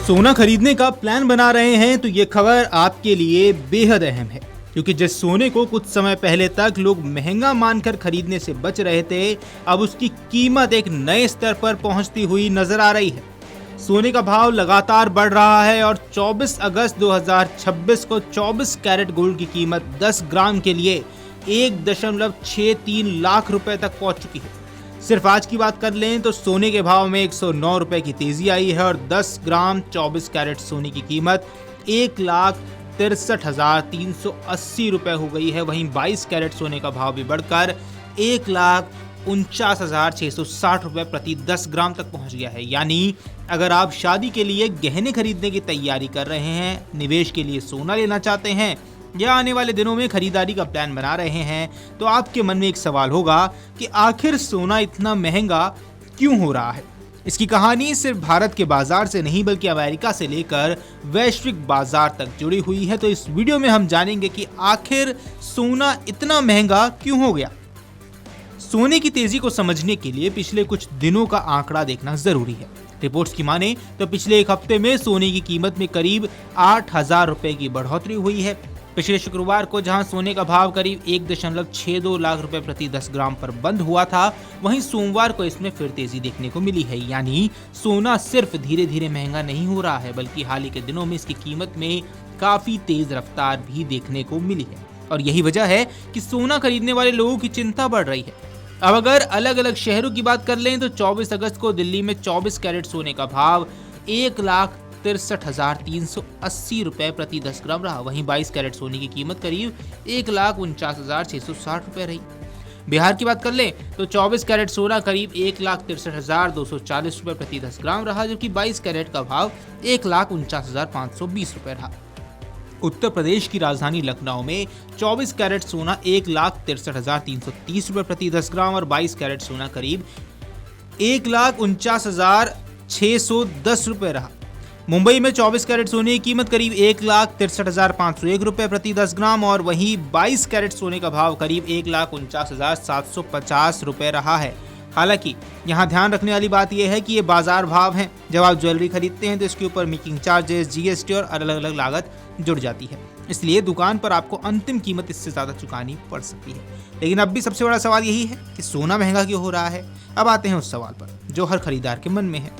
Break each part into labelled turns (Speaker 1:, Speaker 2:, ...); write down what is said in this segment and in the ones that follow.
Speaker 1: सोना खरीदने का प्लान बना रहे हैं तो ये खबर आपके लिए बेहद अहम है, क्योंकि जिस सोने को कुछ समय पहले तक लोग महंगा मानकर खरीदने से बच रहे थे, अब उसकी कीमत एक नए स्तर पर पहुंचती हुई नजर आ रही है। सोने का भाव लगातार बढ़ रहा है और 24 अगस्त 2026 को 24 कैरेट गोल्ड की कीमत 10 ग्राम के लिए 1.63 लाख रुपए तक पहुंच चुकी है। सिर्फ आज की बात कर लें तो सोने के भाव में 109 रुपए की तेजी आई है और 10 ग्राम 24 कैरेट सोने की कीमत 1,63,380 रुपए हो गई है। वहीं 22 कैरेट सोने का भाव भी बढ़कर 1,49,660 रुपए प्रति 10 ग्राम तक पहुंच गया है। यानी अगर आप शादी के लिए गहने खरीदने की तैयारी कर रहे हैं, निवेश के लिए सोना लेना चाहते हैं या आने वाले दिनों में खरीदारी का प्लान बना रहे हैं, तो आपके मन में एक सवाल होगा कि आखिर सोना इतना महंगा क्यों हो रहा है। इसकी कहानी सिर्फ भारत के बाजार से नहीं बल्कि अमेरिका से लेकर वैश्विक बाजार तक जुड़ी हुई है। तो इस वीडियो में हम जानेंगे कि आखिर सोना इतना महंगा क्यों हो गया। सोने की तेजी को समझने के लिए पिछले कुछ दिनों का आंकड़ा देखना जरूरी है। रिपोर्ट्स की माने तो पिछले एक हफ्ते में सोने की कीमत में करीब 8,000 रुपए की बढ़ोतरी हुई है। पिछले शुक्रवार को जहां सोने का भाव करीब 1.62 लाख रुपए प्रति 10 ग्राम पर बंद हुआ था, वहीं सोमवार को इसमें फिर तेजी देखने को मिली है। यानी सोना सिर्फ धीरे धीरे महंगा नहीं हो रहा है, बल्कि हाल ही के दिनों में इसकी कीमत में काफी तेज रफ्तार भी देखने को मिली है। और यही वजह है कि सोना खरीदने वाले लोगों की चिंता बढ़ रही है। अब अगर अलग अलग शहरों की बात कर लें तो 24 अगस्त को दिल्ली में 24 कैरेट सोने का भाव 1,63,380 रुपए प्रति 10 ग्राम रहा। वहीं 22 कैरेट सोने की कीमत करीब 1,49,660 रुपए रही। बिहार की बात कर लें तो 24 कैरेट सोना करीब 1,63,240 रुपए प्रति 10 ग्राम रहा, जबकि 22 कैरेट का भाव 1,49,520 रुपए रहा। उत्तर प्रदेश की राजधानी लखनऊ में 24 कैरेट सोना 1,63,330 रुपए प्रति 10 ग्राम और 22 कैरेट सोना करीब 1,49,610 रुपए रहा। मुंबई में 24 कैरेट सोने की कीमत करीब 1,63,501 रुपए प्रति 10 ग्राम और वहीं 22 कैरेट सोने का भाव करीब 1,49,750 रुपए रहा है। हालांकि यहाँ ध्यान रखने वाली बात यह है कि ये बाजार भाव हैं। जब आप ज्वेलरी खरीदते हैं तो इसके ऊपर मेकिंग चार्जेस, जीएसटी और अलग अलग लागत जुड़ जाती है, इसलिए दुकान पर आपको अंतिम कीमत इससे ज्यादा चुकानी पड़ सकती है। लेकिन अब भी सबसे बड़ा सवाल यही है कि सोना महंगा क्यों हो रहा है। अब आते हैं उस सवाल पर जो हर खरीदार के मन में है।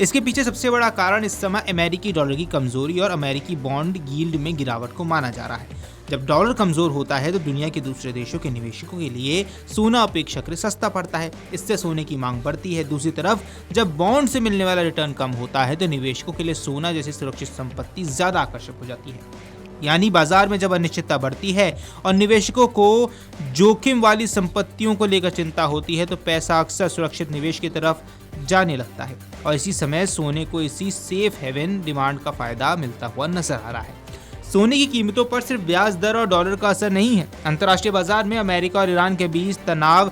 Speaker 1: इसके पीछे सबसे बड़ा कारण इस समय अमेरिकी डॉलर की कमजोरी और अमेरिकी बॉन्ड यील्ड में गिरावट को माना जा रहा है। जब डॉलर कमजोर होता है तो दुनिया के दूसरे देशों के निवेशकों के लिए सोना अपेक्षाकृत सस्ता पड़ता है, इससे सोने की मांग बढ़ती है। दूसरी तरफ जब बॉन्ड से मिलने वाला रिटर्न कम होता है तो निवेशकों के लिए सोना जैसी सुरक्षित संपत्ति ज्यादा आकर्षक हो जाती है। यानी बाजार में जब अनिश्चितता बढ़ती है और निवेशकों को जोखिम वाली संपत्तियों को लेकर चिंता होती है तो पैसा अक्सर सुरक्षित निवेश की तरफ जाने लगता है और इसी समय सोने को इसी सेफ हेवन डिमांड का फायदा मिलता हुआ नजर आ रहा है। सोने की कीमतों पर सिर्फ ब्याज दर और डॉलर का असर नहीं है। अंतर्राष्ट्रीय बाजार में अमेरिका और ईरान के बीच तनाव,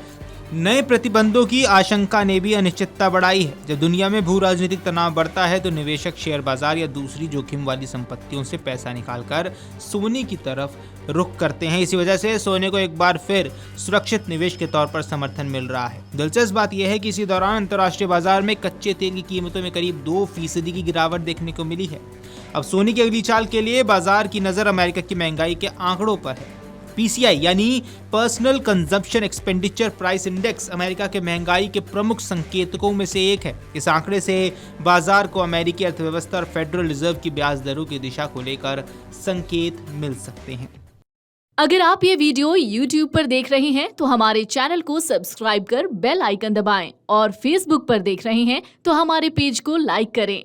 Speaker 1: नए प्रतिबंधों की आशंका ने भी अनिश्चितता बढ़ाई है। जब दुनिया में भू राजनीतिक तनाव बढ़ता है तो निवेशक शेयर बाजार या दूसरी जोखिम वाली संपत्तियों से पैसा निकालकर सोने की तरफ रुख करते हैं। इसी वजह से सोने को एक बार फिर सुरक्षित निवेश के तौर पर समर्थन मिल रहा है। दिलचस्प बात यह है कि इसी दौरान अंतर्राष्ट्रीय बाजार में कच्चे तेल की कीमतों में करीब 2% की गिरावट देखने को मिली है। अब सोने की अगली चाल के लिए बाजार की नजर अमेरिका की महंगाई के आंकड़ों पर है। पीसीआई यानी personal consumption expenditure price index America के महंगाई के प्रमुख संकेतकों में से एक है। इस आंकड़े से बाजार को अमेरिकी अर्थव्यवस्था और फेडरल रिजर्व की ब्याज दरों की दिशा को लेकर संकेत मिल सकते हैं।
Speaker 2: अगर आप ये वीडियो YouTube पर देख रहे हैं तो हमारे चैनल को सब्सक्राइब कर बेल आइकन दबाएं और Facebook पर देख रहे हैं तो हमारे पेज को लाइक करें।